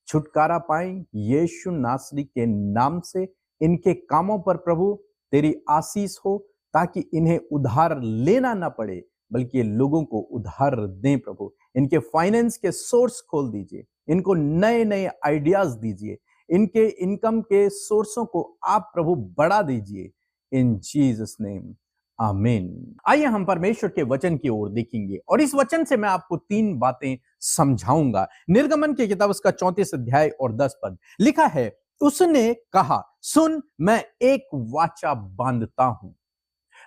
छुटकारा पाएं यीशु नासरी के नाम से। इनके कामों पर प्रभु तेरी आशीष हो, ताकि इन्हें उधार लेना ना पड़े, बल्कि ये लोगों को उधार दें प्रभु। इनके फाइनेंस के सोर्स खोल दीजिए, इनको नए नए आइडियाज दीजिए, इनके इनकम के सोर्सों को आप प्रभु बढ़ा दीजिए, इन जीसस नेम, आमीन। आइए हम परमेश्वर के वचन की ओर देखेंगे और इस वचन से मैं आपको 3 बातें समझाऊंगा। निर्गमन की किताब उसका 34 अध्याय और 10 पद लिखा है, उसने कहा, सुन मैं एक वाचा बांधता हूं।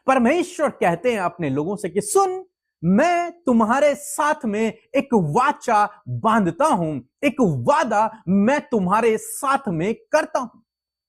परमेश्वर कहते हैं अपने लोगों से कि सुन, मैं तुम्हारे साथ में एक वाचा बांधता हूं, एक वादा मैं तुम्हारे साथ में करता हूं।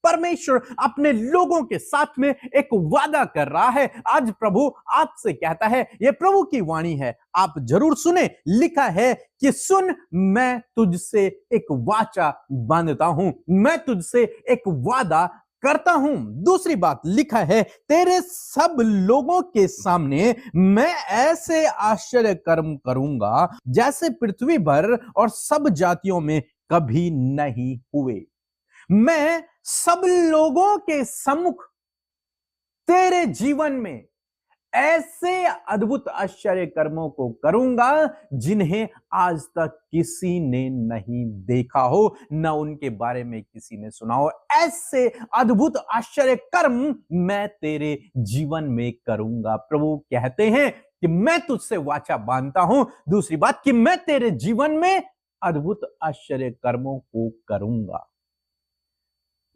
परमेश्वर अपने लोगों के साथ में एक वादा कर रहा है। आज प्रभु आपसे कहता है, यह प्रभु की वाणी है, आप जरूर सुने। लिखा है कि सुन, मैं तुझसे एक वाचा बांधता हूं, मैं तुझसे एक वादा करता हूं। दूसरी बात लिखा है, तेरे सब लोगों के सामने मैं ऐसे आश्चर्य कर्म करूंगा जैसे पृथ्वी भर और सब जातियों में कभी नहीं हुए। मैं सब लोगों के सम्मुख तेरे जीवन में ऐसे अद्भुत आश्चर्य कर्मों को करूंगा जिन्हें आज तक किसी ने नहीं देखा हो, न उनके बारे में किसी ने सुना हो। ऐसे अद्भुत आश्चर्य कर्म मैं तेरे जीवन में करूंगा। प्रभु कहते हैं कि मैं तुझसे वाचा बांधता हूं। दूसरी बात कि मैं तेरे जीवन में अद्भुत आश्चर्य कर्मों को करूंगा।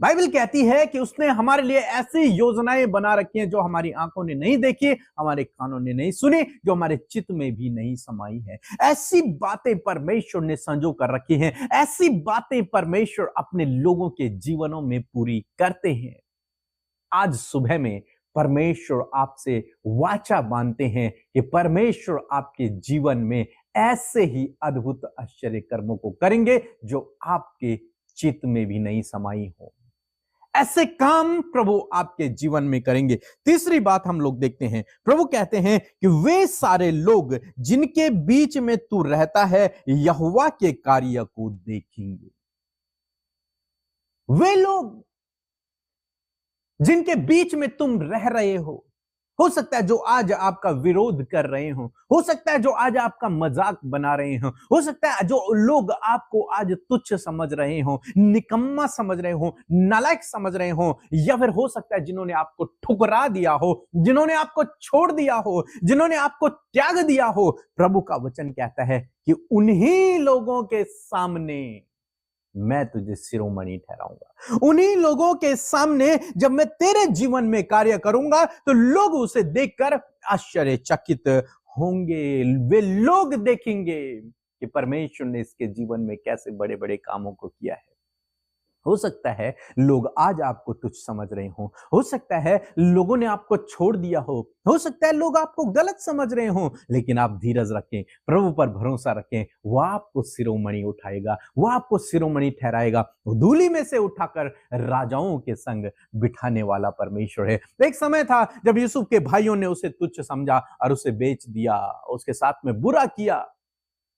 बाइबल कहती है कि उसने हमारे लिए ऐसी योजनाएं बना रखी हैं जो हमारी आंखों ने नहीं देखी, हमारे कानों ने नहीं सुनी, जो हमारे चित्त में भी नहीं समाई है। ऐसी बातें परमेश्वर ने संजो कर रखी हैं, ऐसी बातें परमेश्वर अपने लोगों के जीवनों में पूरी करते हैं। आज सुबह में परमेश्वर आपसे वाचा बांधते हैं कि परमेश्वर आपके जीवन में ऐसे ही अद्भुत आश्चर्य कर्मों को करेंगे जो आपके चित्त में भी नहीं समाई हो। ऐसे काम प्रभु आपके जीवन में करेंगे। तीसरी बात हम लोग देखते हैं, प्रभु कहते हैं कि वे सारे लोग जिनके बीच में तू रहता है यहोवा के कार्य को देखेंगे। वे लोग जिनके बीच में तुम रह रहे हो सकता है जो आज आपका विरोध कर रहे हो सकता है जो आज आपका मजाक बना रहे हो सकता है जो लोग आपको आज तुच्छ समझ रहे हो, निकम्मा समझ रहे हो, नालायक समझ रहे हो, या फिर हो सकता है जिन्होंने आपको ठुकरा दिया हो, जिन्होंने आपको छोड़ दिया हो, जिन्होंने आपको त्याग दिया हो। प्रभु का वचन कहता है कि उन्हीं लोगों के सामने मैं तुझे शिरोमणि ठहराऊंगा। उन्हीं लोगों के सामने जब मैं तेरे जीवन में कार्य करूंगा तो लोग उसे देखकर आश्चर्यचकित होंगे। वे लोग देखेंगे कि परमेश्वर ने इसके जीवन में कैसे बड़े बड़े कामों को किया है। हो सकता है लोग आज आपको तुच्छ समझ रहे हो सकता है लोगों ने आपको छोड़ दिया हो सकता है लोग आपको गलत समझ रहे हो, लेकिन आप धीरज रखें, प्रभु पर भरोसा रखें। वह आपको शिरोमणि उठाएगा, वह आपको शिरोमणि ठहराएगा। धूली में से उठाकर राजाओं के संग बिठाने वाला परमेश्वर है। एक समय था जब यूसुफ के भाइयों ने उसे तुच्छ समझा और उसे बेच दिया, उसके साथ में बुरा किया,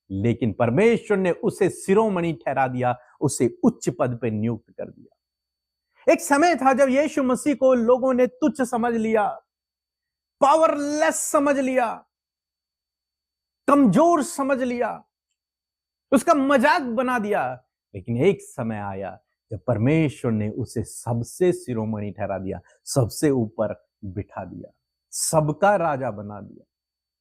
लेकिन परमेश्वर ने उसे शिरोमणि ठहरा दिया, उसे उच्च पद पर नियुक्त कर दिया। एक समय था जब यीशु मसीह को लोगों ने तुच्छ समझ लिया, पावरलेस समझ लिया, कमजोर समझ लिया, उसका मजाक बना दिया। लेकिन एक समय आया जब परमेश्वर ने उसे सबसे शिरोमणि ठहरा दिया, सबसे ऊपर बिठा दिया, सबका राजा बना दिया।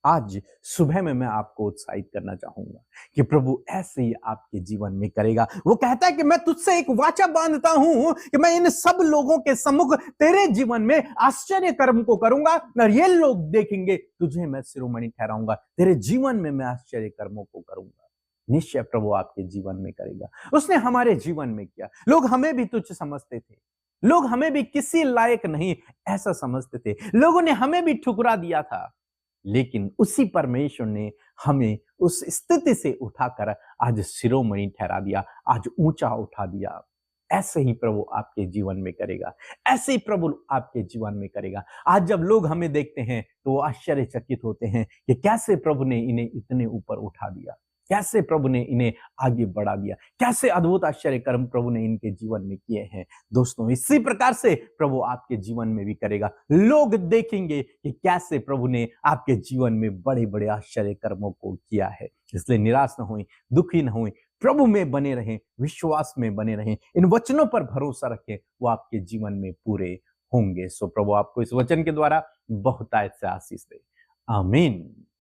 आज सुबह में मैं आपको उत्साहित करना चाहूंगा कि प्रभु ऐसे ही आपके जीवन में करेगा। वो कहता है कि मैं तुझसे एक वाचा बांधता हूं कि मैं इन सब लोगों के सम्मुख तेरे जीवन में आश्चर्य कर्म को करूंगा और ये लोग देखेंगे तुझे मैं शिरोमणि ठहराऊंगा, तेरे जीवन में मैं आश्चर्य कर्मों को करूंगा। निश्चय प्रभु आपके जीवन में करेगा। उसने हमारे जीवन में किया। लोग हमें भी तुच्छ समझते थे, लोग हमें भी किसी लायक नहीं ऐसा समझते थे, लोगों ने हमें भी ठुकरा दिया था, लेकिन उसी परमेश्वर ने हमें उस स्थिति से उठाकर आज शिरोमणि ठहरा दिया, आज ऊंचा उठा दिया। ऐसे ही प्रभु आपके जीवन में करेगा, ऐसे ही प्रभु आपके जीवन में करेगा। आज जब लोग हमें देखते हैं तो वो आश्चर्यचकित होते हैं कि कैसे प्रभु ने इन्हें इतने ऊपर उठा दिया, कैसे प्रभु ने इन्हें आगे बढ़ा दिया, कैसे अद्भुत आश्चर्य कर्म प्रभु ने इनके जीवन में किए हैं। दोस्तों, इसी प्रकार से प्रभु आपके जीवन में भी करेगा। लोग देखेंगे कि कैसे प्रभु ने आपके जीवन में बड़े बड़े आश्चर्य कर्मों को किया है। इसलिए निराश न हों, दुखी न हों, प्रभु में बने रहें, विश्वास में बने रहें, इन वचनों पर भरोसा रखें, वो आपके जीवन में पूरे होंगे। सो प्रभु आपको इस वचन के द्वारा बहुतायत से आशीष दे। आमीन।